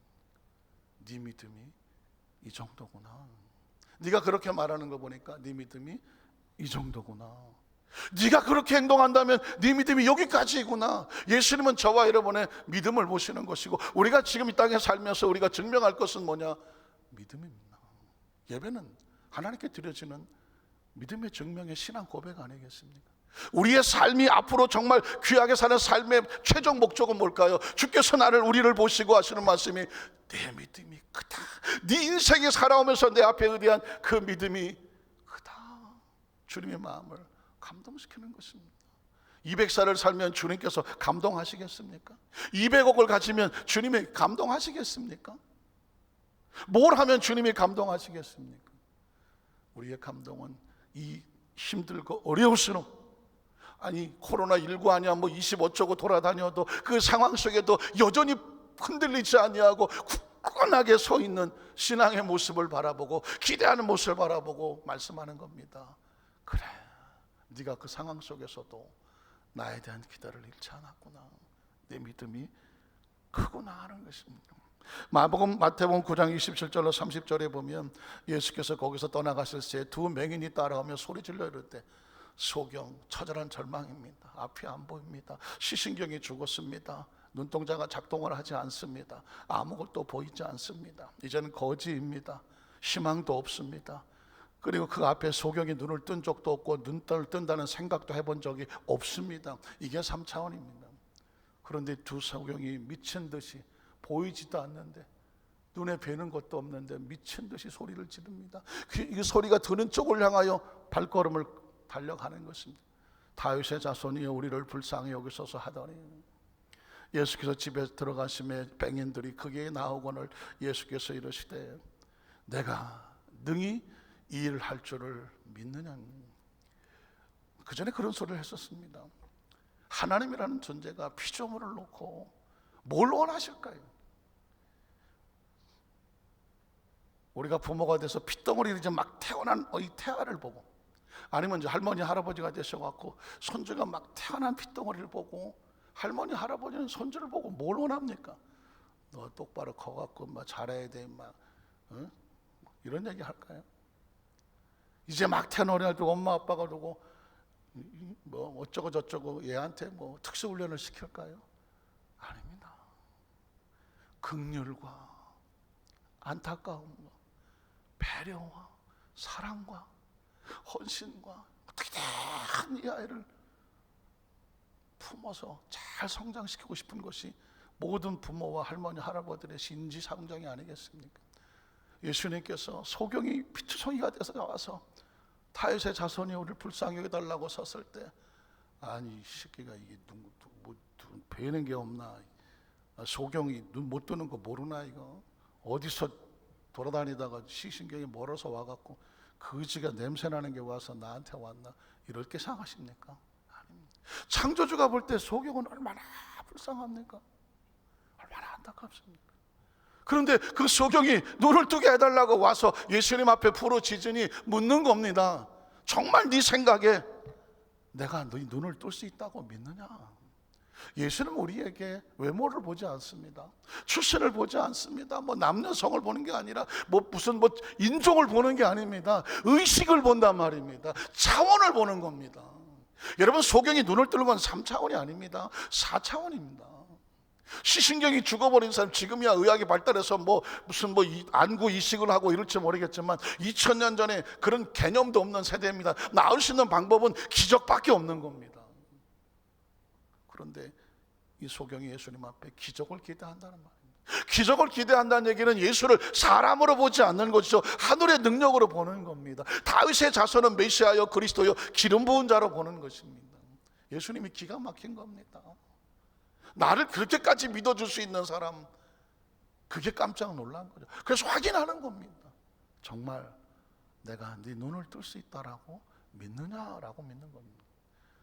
네 믿음이 이 정도구나. 네가 그렇게 말하는 거 보니까 네 믿음이 이 정도구나. 네가 그렇게 행동한다면 네 믿음이 여기까지구나. 예수님은 저와 여러분의 믿음을 보시는 것이고, 우리가 지금 이 땅에 살면서 우리가 증명할 것은 뭐냐? 믿음입니다. 예배는 하나님께 드려지는 믿음의 증명의 신앙 고백 아니겠습니까? 우리의 삶이 앞으로 정말 귀하게 사는 삶의 최종 목적은 뭘까요? 주께서 우리를 보시고 하시는 말씀이 내 믿음이 크다. 네 인생에 살아오면서 내 앞에 의뢰한 그 믿음이 크다. 주님의 마음을 감동시키는 것입니다. 200살을 살면 주님께서 감동하시겠습니까? 200억을 가지면 주님이 감동하시겠습니까? 뭘 하면 주님이 감동하시겠습니까? 우리의 감동은 이 힘들고 어려울수록, 아니 코로나19 아니야 뭐 25조고 돌아다녀도 그 상황 속에도 여전히 흔들리지 아니하고 굳건하게 서 있는 신앙의 모습을 바라보고 기대하는 모습을 바라보고 말씀하는 겁니다. 그래, 네가 그 상황 속에서도 나에 대한 기대를 잃지 않았구나. 내 믿음이 크구나 하는 것입니다. 마태복음 9장 27절로 30절에 보면 예수께서 거기서 떠나가실 때 두 맹인이 따라오며 소리질러 이럴 때 소경, 처절한 절망입니다. 앞이 안 보입니다. 시신경이 죽었습니다. 눈동자가 작동을 하지 않습니다. 아무것도 보이지 않습니다. 이제는 거지입니다. 희망도 없습니다. 그리고 그 앞에 소경이 눈을 뜬 적도 없고 눈을 뜬다는 생각도 해본 적이 없습니다. 이게 3차원입니다. 그런데 두 소경이 미친 듯이 보이지도 않는데, 눈에 뵈는 것도 없는데 미친 듯이 소리를 지릅니다. 이 소리가 드는 쪽을 향하여 발걸음을 달려가는 것입니다. 다윗의 자손이여 우리를 불쌍히 여기소서 하더니, 예수께서 집에 들어가심에 뱅인들이 크게 나오거늘 예수께서 이르시되 내가 능히 이 일을 할 줄을 믿느냐. 그 전에 그런 소리를 했었습니다. 하나님이라는 존재가 피조물을 놓고 뭘 원하실까요? 우리가 부모가 돼서 핏덩어리를 이제 막 태어난 이 태아를 보고, 아니면 이제 할머니 할아버지가 되셔갖고 손주가 막 태어난 핏덩어리를 보고, 할머니 할아버지는 손주를 보고 뭘 원합니까? 너 똑바로 커갖고 막 잘해야 돼, 막 이런 얘기 할까요? 이제 막 태어난 애들 엄마 아빠가 두고 뭐 어쩌고 저쩌고 얘한테 뭐 특수훈련을 시킬까요? 아닙니다. 긍휼과 안타까움과 배려와 사랑과 헌신과 기대한 이 아이를 품어서 잘 성장시키고 싶은 것이 모든 부모와 할머니 할아버지들의 신지상정이 아니겠습니까? 예수님께서 소경이 피투성이가 돼서 나와서 다윗의 자손이 우리를 불쌍히 여겨달라고 섰을 때, 아니 이 새끼가 이게 눈 베는 게 없나, 소경이 눈 못 뜨는 거 모르나, 이거 어디서 돌아다니다가 시신경이 멀어서 와갖고 거지가 냄새나는 게 와서 나한테 왔나, 이렇게 생각하십니까? 아닙니다. 창조주가 볼 때 소경은 얼마나 불쌍합니까? 얼마나 안타깝습니까? 그런데 그 소경이 눈을 뜨게 해달라고 와서 예수님 앞에 부르짖으니 묻는 겁니다. 정말 네 생각에 내가 네 눈을 뜰 수 있다고 믿느냐? 예수는 우리에게 외모를 보지 않습니다. 출신을 보지 않습니다. 뭐 남녀성을 보는 게 아니라 무슨 인종을 보는 게 아닙니다. 의식을 본단 말입니다. 차원을 보는 겁니다. 여러분, 소경이 눈을 뜨는 건 3차원이 아닙니다. 4차원입니다. 시신경이 죽어버린 사람, 지금이야 의학이 발달해서 무슨 안구 이식을 하고 이럴지 모르겠지만 2000년 전에 그런 개념도 없는 세대입니다. 나을 수 있는 방법은 기적밖에 없는 겁니다. 그런데 이 소경이 예수님 앞에 기적을 기대한다는 말입니다. 기적을 기대한다는 얘기는 예수를 사람으로 보지 않는 것이죠. 하늘의 능력으로 보는 겁니다. 다윗의 자손은 메시아여 그리스도여 기름 부은 자로 보는 것입니다. 예수님이 기가 막힌 겁니다. 나를 그렇게까지 믿어줄 수 있는 사람, 그게 깜짝 놀란 거죠. 그래서 확인하는 겁니다. 정말 내가 네 눈을 뜰 수 있다라고 믿느냐라고 믿는 겁니다.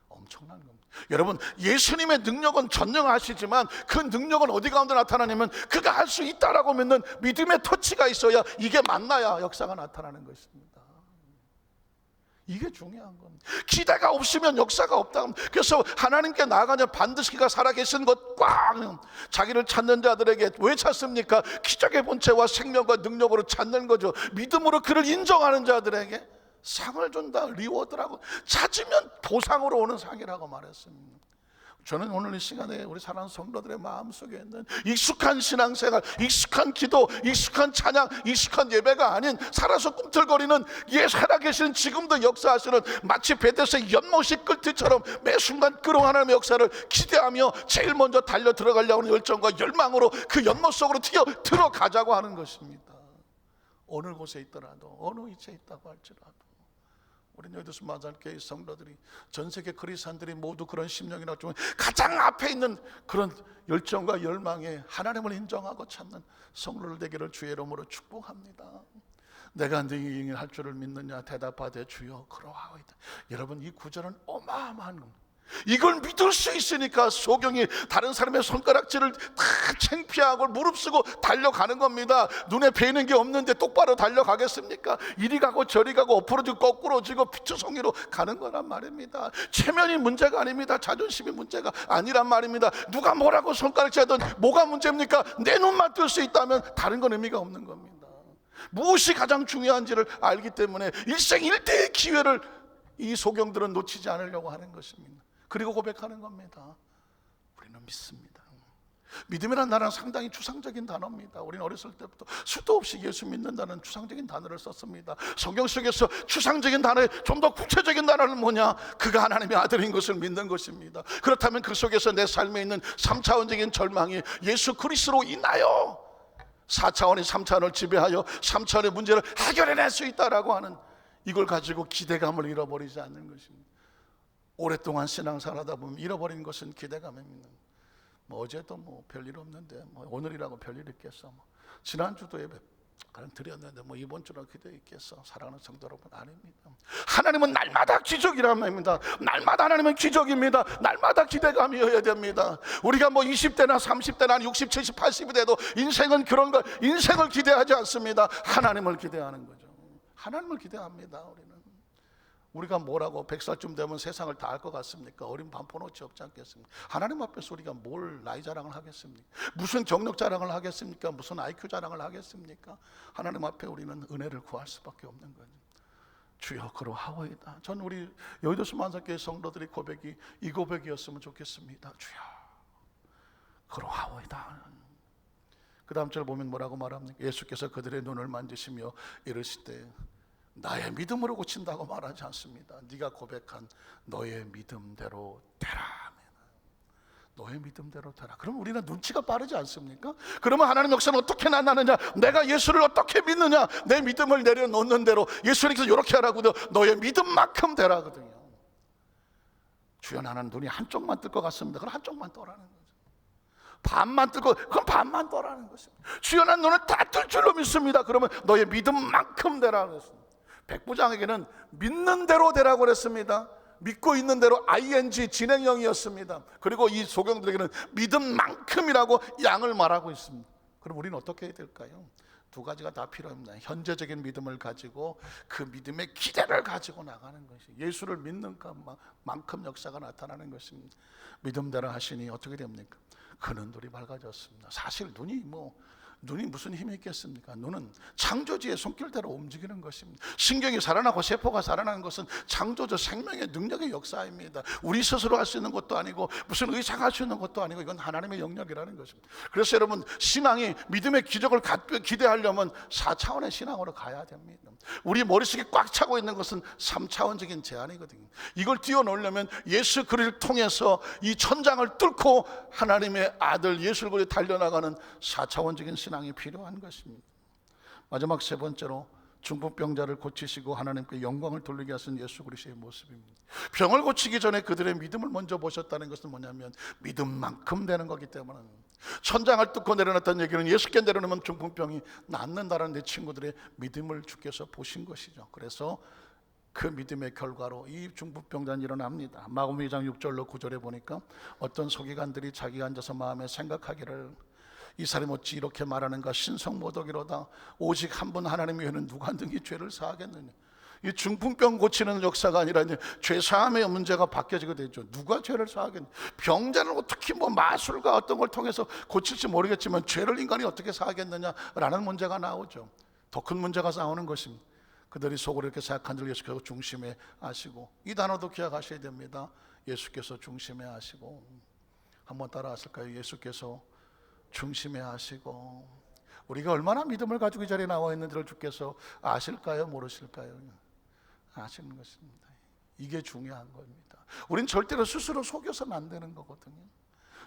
엄청난 겁니다. 여러분, 예수님의 능력은 전능하시지만 그 능력은 어디 가운데 나타나냐면 그가 할 수 있다라고 믿는 믿음의 터치가 있어야, 이게 만나야 역사가 나타나는 것입니다. 이게 중요한 겁니다. 기대가 없으면 역사가 없다. 그래서 하나님께 나아가냐 반드시 그가 살아계신 것 꽉 자기를 찾는 자들에게 왜 찾습니까? 기적의 본체와 생명과 능력으로 찾는 거죠. 믿음으로 그를 인정하는 자들에게 상을 준다. 리워드라고. 찾으면 보상으로 오는 상이라고 말했습니다. 저는 오늘 이 시간에 우리 사랑하는 성도들의 마음속에 있는 익숙한 신앙생활, 익숙한 기도, 익숙한 찬양, 익숙한 예배가 아닌 살아서 꿈틀거리는 살아계신 지금도 역사하시는 마치 베데스다의 연못이 끓듯처럼 매 순간 끓어 하나님의 역사를 기대하며 제일 먼저 달려 들어가려고 하는 열정과 열망으로 그 연못 속으로 들어가자고 하는 것입니다. 어느 곳에 있더라도, 어느 위치에 있다고 할지라도 우리 여기서 마잘교회 성도들이, 전 세계 그리스도인들이 모두 그런 심령이나 좀 가장 앞에 있는 그런 열정과 열망에 하나님을 인정하고 찾는 성도들 되기를 주의 이름으로 축복합니다. 내가 너희 할 줄을 믿느냐? 대답하되 주여 그러하오이다. 여러분, 이 구절은 어마어마한 겁니다. 이걸 믿을 수 있으니까 소경이 다른 사람의 손가락질을 다 창피하고 무릅쓰고 달려가는 겁니다. 눈에 뵈는 게 없는데 똑바로 달려가겠습니까? 이리 가고 저리 가고 엎어지고 거꾸로 지고 피투성이로 가는 거란 말입니다. 체면이 문제가 아닙니다. 자존심이 문제가 아니란 말입니다. 누가 뭐라고 손가락질하든 뭐가 문제입니까? 내 눈만 뜰 수 있다면 다른 건 의미가 없는 겁니다. 무엇이 가장 중요한지를 알기 때문에 일생일대의 기회를 이 소경들은 놓치지 않으려고 하는 것입니다. 그리고 고백하는 겁니다. 우리는 믿습니다. 믿음이란 단어는 상당히 추상적인 단어입니다. 우리는 어렸을 때부터 수도 없이 예수 믿는다는 추상적인 단어를 썼습니다. 성경 속에서 추상적인 단어에 좀 더 구체적인 단어는 뭐냐? 그가 하나님의 아들인 것을 믿는 것입니다. 그렇다면 그 속에서 내 삶에 있는 3차원적인 절망이 예수 그리스도로 인하여 4차원이 3차원을 지배하여 3차원의 문제를 해결해낼 수 있다라고 하는, 이걸 가지고 기대감을 잃어버리지 않는 것입니다. 오랫동안 신앙생활하다 보면 잃어버린 것은 기대감입니다. 어제도 별일 없는데 오늘이라고 별일 있겠어. 지난주도 예배 드렸는데 이번 주로 기대 있겠어. 사랑하는 성도 여러분, 아닙니다. 하나님은 날마다 기적이란 말입니다. 날마다 하나님은 기적입니다. 날마다 기대감이어야 됩니다. 우리가 20대나 30대나 60, 70, 80이 돼도 인생은 그런 거, 인생을 기대하지 않습니다. 하나님을 기대하는 거죠. 하나님을 기대합니다. 우리가 뭐라고 100살쯤 되면 세상을 다 알 것 같습니까? 어린 반포노치 없지 않겠습니까? 하나님 앞에서 우리가 뭘 나이 자랑을 하겠습니까? 무슨 경력 자랑을 하겠습니까? 무슨 IQ 자랑을 하겠습니까? 하나님 앞에 우리는 은혜를 구할 수밖에 없는 거죠. 주여 그러하오이다. 전 우리 여의도 만삭교회 성도들의 고백이 이 고백이었으면 좋겠습니다. 주여 그러하오이다. 그 다음 절 보면 뭐라고 말합니까? 예수께서 그들의 눈을 만지시며 이르시되 나의 믿음으로 고친다고 말하지 않습니다. 네가 고백한 너의 믿음대로 되라. 너의 믿음대로 되라. 그럼 우리는 눈치가 빠르지 않습니까? 그러면 하나님 역사는 어떻게 나타나느냐? 내가 예수를 어떻게 믿느냐? 내 믿음을 내려놓는 대로 예수님께서 이렇게 하라고도 너의 믿음만큼 되라거든요. 주여 나는 눈이 한쪽만 뜰 것 같습니다. 그럼 한쪽만 떠라는 거죠. 반만 뜨고 그럼 반만 떠라는 것입니다. 주여 난 너는 다 뜰 줄로 믿습니다. 그러면 너의 믿음만큼 되라는 것입니다. 백부장에게는 믿는 대로 되라고 그랬습니다. 믿고 있는 대로 ing 진행형이었습니다. 그리고 이 소경들에게는 믿음만큼이라고 양을 말하고 있습니다. 그럼 우리는 어떻게 해야 될까요? 두 가지가 다 필요합니다. 현재적인 믿음을 가지고 그 믿음의 기대를 가지고 나가는 것이 예수를 믿는 만큼 역사가 나타나는 것입니다. 믿음대로 하시니 어떻게 됩니까? 그는 눈이 밝아졌습니다. 사실 눈이 무슨 힘이 있겠습니까? 눈은 창조주의 손길대로 움직이는 것입니다. 신경이 살아나고 세포가 살아나는 것은 창조주 생명의 능력의 역사입니다. 우리 스스로 할 수 있는 것도 아니고 무슨 의사가 할 수 있는 것도 아니고 이건 하나님의 영역이라는 것입니다. 그래서 여러분, 신앙이 믿음의 기적을 기대하려면 4차원의 신앙으로 가야 됩니다. 우리 머릿속에 꽉 차고 있는 것은 3차원적인 제한이거든요. 이걸 뛰어넘으려면 예수 그리스도를 통해서 이 천장을 뚫고 하나님의 아들 예수를 그리스도 달려나가는 4차원적인 신앙이 필요한 것입니다. 마지막 세 번째로 중풍병자를 고치시고 하나님께 영광을 돌리게 하신 예수 그리스도의 모습입니다. 병을 고치기 전에 그들의 믿음을 먼저 보셨다는 것은 뭐냐면 믿음만큼 되는 거기 때문에 천장을 뚫고 내려놨다는 얘기는 예수께 내려놓으면 중풍병이 낫는다는 내 친구들의 믿음을 주께서 보신 것이죠. 그래서 그 믿음의 결과로 이 중풍병자는 일어납니다. 마가복음 2장 6절로 9절에 보니까 어떤 서기관들이 자기가 앉아서 마음에 생각하기를 이 사람이 어찌 이렇게 말하는가? 신성모독이로다. 오직 한 분 하나님 외에는 누가 능히 죄를 사하겠느냐? 이 중풍병 고치는 역사가 아니라 이제 죄사함의 문제가 바뀌어지게 되죠. 누가 죄를 사하겠냐? 병자는 특히 뭐 마술과 어떤 걸 통해서 고칠지 모르겠지만 죄를 인간이 어떻게 사하겠느냐라는 문제가 나오죠. 더 큰 문제가 나오는 것입니다. 그들이 속으로 이렇게 생각한 줄 예수께서 중심에 하시고, 이 단어도 기억하셔야 됩니다. 예수께서 중심에 하시고. 한번 따라 하실까요? 예수께서 중심에 하시고. 우리가 얼마나 믿음을 가지고 이 자리에 나와 있는지를 주께서 아실까요? 모르실까요? 아시는 것입니다. 이게 중요한 겁니다. 우린 절대로 스스로 속여서는 안 되는 거거든요.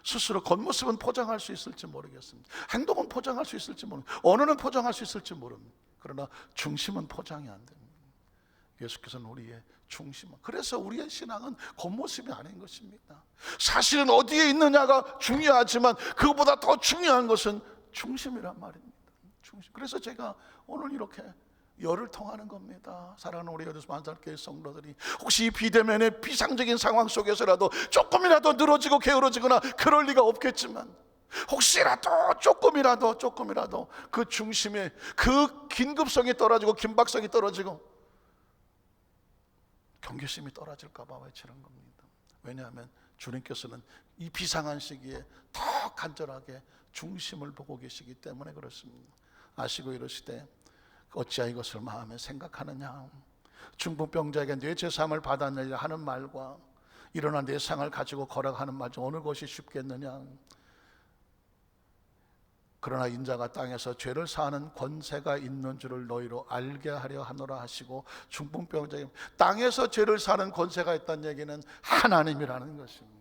스스로 겉모습은 포장할 수 있을지 모르겠습니다. 행동은 포장할 수 있을지 모릅니다. 언어는 포장할 수 있을지 모릅니다. 그러나 중심은 포장이 안 됩니다. 예수께서는 우리의 중심. 그래서 우리의 신앙은 겉모습이 아닌 것입니다. 사실은 어디에 있느냐가 중요하지만 그것보다 더 중요한 것은 중심이란 말입니다. 중심. 그래서 제가 오늘 이렇게 열을 통하는 겁니다. 사랑하는 우리 여기서 만살교회 성도들이 혹시 이 비대면의 비상적인 상황 속에서라도 조금이라도 늘어지고 게으러지거나 그럴 리가 없겠지만, 혹시라도 조금이라도 그 중심에 그 긴급성이 떨어지고 긴박성이 떨어지고 경계심이 떨어질까 봐 외치는 겁니다. 왜냐하면 주님께서는 이 비상한 시기에 더 간절하게 중심을 보고 계시기 때문에 그렇습니다. 아시고 이러시되 어찌하여 이것을 마음에 생각하느냐. 중풍병자에게 뇌 제사함을 받았느냐 하는 말과 일어나 내 상을 가지고 걸어가는 말 중 어느 것이 쉽겠느냐. 그러나 인자가 땅에서 죄를 사하는 권세가 있는 줄을 너희로 알게 하려 하노라 하시고, 중풍병자에게 땅에서 죄를 사는 권세가 있다는 얘기는 하나님이라는 것입니다.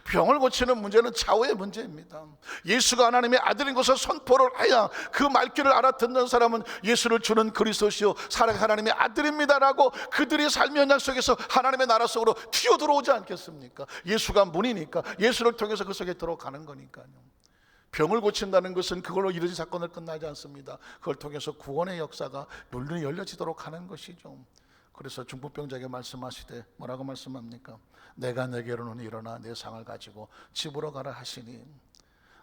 병을 고치는 문제는 좌우의 문제입니다. 예수가 하나님의 아들인 것을 선포를 해야 그 말귀를 알아듣는 사람은 예수를 주는 그리스도시요 살아계신 하나님의 아들입니다라고 그들이 삶의 현장 속에서 하나님의 나라 속으로 튀어들어오지 않겠습니까? 예수가 문이니까, 예수를 통해서 그 속에 들어가는 거니까요. 병을 고친다는 것은 그걸로 이루어진 사건을 끝나지 않습니다. 그걸 통해서 구원의 역사가 물론이 열려지도록 하는 것이죠. 그래서 중풍병자에게 말씀하시되 뭐라고 말씀합니까? 내가 내게로는 일어나 내 상을 가지고 집으로 가라 하시니,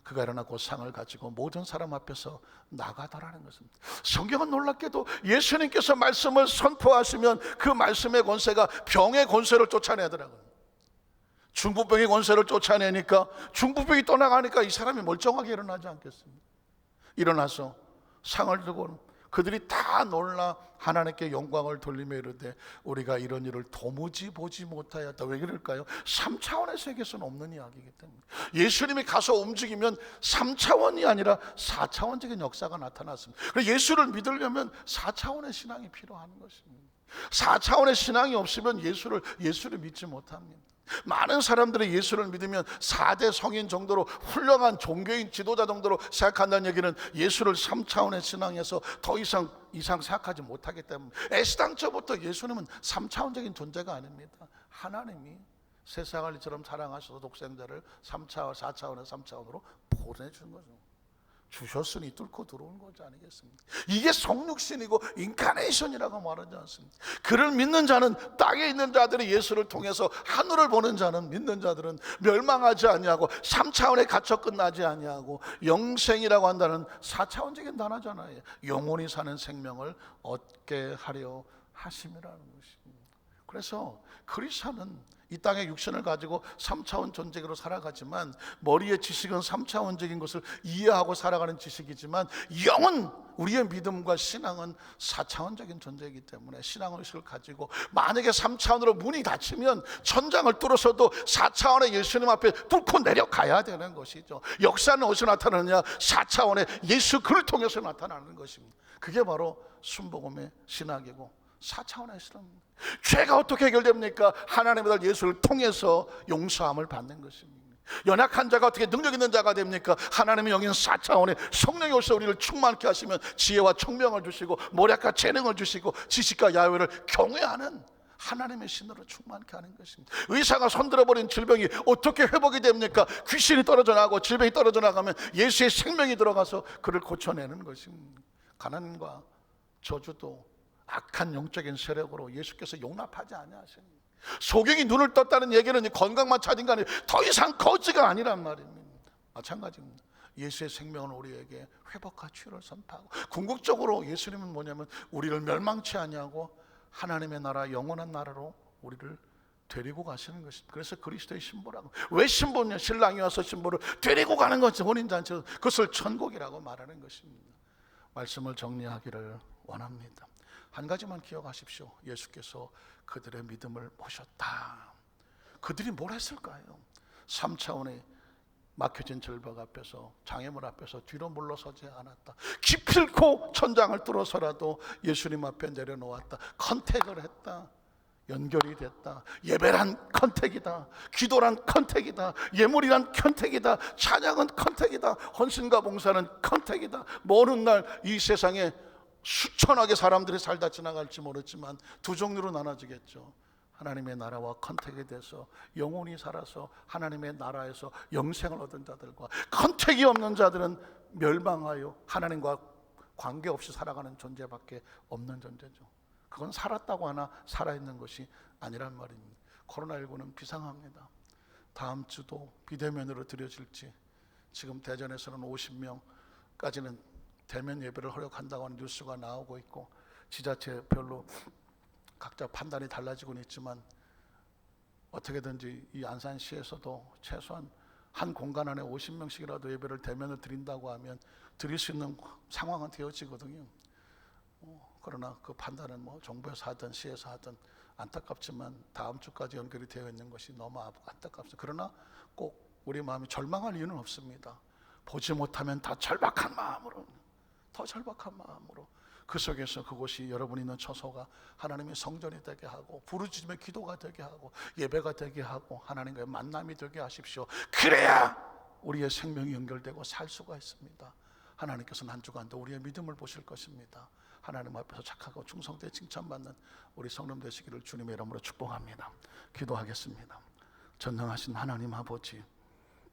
그가 일어나 그 상을 가지고 모든 사람 앞에서 나가더라는 것입니다. 성경은 놀랍게도 예수님께서 말씀을 선포하시면 그 말씀의 권세가 병의 권세를 쫓아내더라고요. 중풍병의 권세를 쫓아내니까, 중풍병이 떠나가니까 이 사람이 멀쩡하게 일어나지 않겠습니까? 일어나서 상을 들고 그들이 다 놀라 하나님께 영광을 돌리며 이르되 우리가 이런 일을 도무지 보지 못하였다. 왜 그럴까요? 3차원의 세계에서는 없는 이야기이기 때문에. 예수님이 가서 움직이면 3차원이 아니라 4차원적인 역사가 나타났습니다. 그래서 예수를 믿으려면 4차원의 신앙이 필요한 것입니다. 4차원의 신앙이 없으면 예수를 믿지 못합니다. 많은 사람들이 예수를 믿으면 4대 성인 정도로 훌륭한 종교인 지도자 정도로 생각한다는 얘기는 예수를 3차원의 신앙에서 더 이상 생각하지 못하기 때문에, 애시당초부터 예수님은 3차원적인 존재가 아닙니다. 하나님이 세상을 이처럼 사랑하셔서 독생자를 3차원, 4차원의 3차원으로 보내준 거죠. 주셨으니 뚫고 들어온 거지 아니겠습니까? 이게 성육신이고 인카네이션이라고 말하지 않습니까? 그를 믿는 자는, 땅에 있는 자들이 예수를 통해서 하늘을 보는 자는, 믿는 자들은 멸망하지 아니하고 3차원에 갇혀 끝나지 아니하고 영생이라고 한다는 4차원적인 단어잖아요. 영원히 사는 생명을 얻게 하려 하심이라는 것입니다. 그래서 그리스도는 이 땅의 육신을 가지고 3차원 존재로 살아가지만, 머리의 지식은 3차원적인 것을 이해하고 살아가는 지식이지만, 영은, 우리의 믿음과 신앙은 4차원적인 존재이기 때문에 신앙의식을 가지고 만약에 3차원으로 문이 닫히면 천장을 뚫어서도 4차원의 예수님 앞에 뚫고 내려가야 되는 것이죠. 역사는 어디서 나타나느냐? 4차원의 예수 그를 통해서 나타나는 것입니다. 그게 바로 순복음의 신학이고 4차원의 신앙입니다. 죄가 어떻게 해결됩니까? 하나님의 아들 예수를 통해서 용서함을 받는 것입니다. 연약한 자가 어떻게 능력 있는 자가 됩니까? 하나님의 영인 4차원의 성령이 오셔서 우리를 충만케 하시면 지혜와 총명을 주시고 모략과 재능을 주시고 지식과 야훼를 경외하는 하나님의 신으로 충만케 하는 것입니다. 의사가 손들어버린 질병이 어떻게 회복이 됩니까? 귀신이 떨어져 나가고 질병이 떨어져 나가면 예수의 생명이 들어가서 그를 고쳐내는 것입니다. 가난과 저주도 악한 영적인 세력으로 예수께서 용납하지 아니하십니다. 소경이 눈을 떴다는 얘기는 건강만 찾은 게 아니라 더 이상 거지가 아니란 말입니다. 마찬가지입니다. 예수의 생명은 우리에게 회복과 치유를 선포하고, 궁극적으로 예수님은 뭐냐면 우리를 멸망치 아니하고 하나님의 나라, 영원한 나라로 우리를 데리고 가시는 것입니다. 그래서 그리스도의 신부라고. 왜 신부냐? 신랑이 와서 신부를 데리고 가는 것이 혼인잔치, 그것을 천국이라고 말하는 것입니다. 말씀을 정리하기를 원합니다. 한 가지만 기억하십시오. 예수께서 그들의 믿음을 보셨다. 그들이 뭘 했을까요? 3차원의 막혀진 절벽 앞에서, 장애물 앞에서 뒤로 물러서지 않았다. 기필코 천장을 뚫어서라도 예수님 앞에 내려놓았다. 컨택을 했다. 연결이 됐다. 예배란 컨택이다. 기도란 컨택이다. 예물이란 컨택이다. 찬양은 컨택이다. 헌신과 봉사는 컨택이다. 먼 날 이 세상에 수천억의 사람들이 살다 지나갈지 모르지만 두 종류로 나눠지겠죠. 하나님의 나라와 컨택에 대해서 영원히 살아서 하나님의 나라에서 영생을 얻은 자들과, 컨택이 없는 자들은 멸망하여 하나님과 관계없이 살아가는 존재밖에 없는 존재죠. 그건 살았다고 하나 살아있는 것이 아니란 말입니다. 코로나19는 비상합니다. 다음 주도 비대면으로 드려질지, 지금 대전에서는 50명까지는 대면 예배를 허락한다고 하는 뉴스가 나오고 있고, 지자체별로 각자 판단이 달라지고는 있지만 어떻게든지 이 안산시에서도 최소한 한 공간 안에 50명씩이라도 예배를 대면을 드린다고 하면 드릴 수 있는 상황은 되어지거든요. 그러나 그 판단은 뭐 정부에서 하든 시에서 하든 안타깝지만 다음 주까지 연결이 되어 있는 것이 너무 안타깝습니다. 그러나 꼭 우리 마음이 절망할 이유는 없습니다. 보지 못하면 더 절박한 마음으로 그 속에서 그곳이 여러분이 있는 처소가 하나님의 성전이 되게 하고, 부르짖음의 기도가 되게 하고, 예배가 되게 하고, 하나님과의 만남이 되게 하십시오. 그래야 우리의 생명이 연결되고 살 수가 있습니다. 하나님께서는 한 주간도 우리의 믿음을 보실 것입니다. 하나님 앞에서 착하고 충성되게 칭찬받는 우리 성령 되시기를 주님의 이름으로 축복합니다. 기도하겠습니다. 전능하신 하나님 아버지,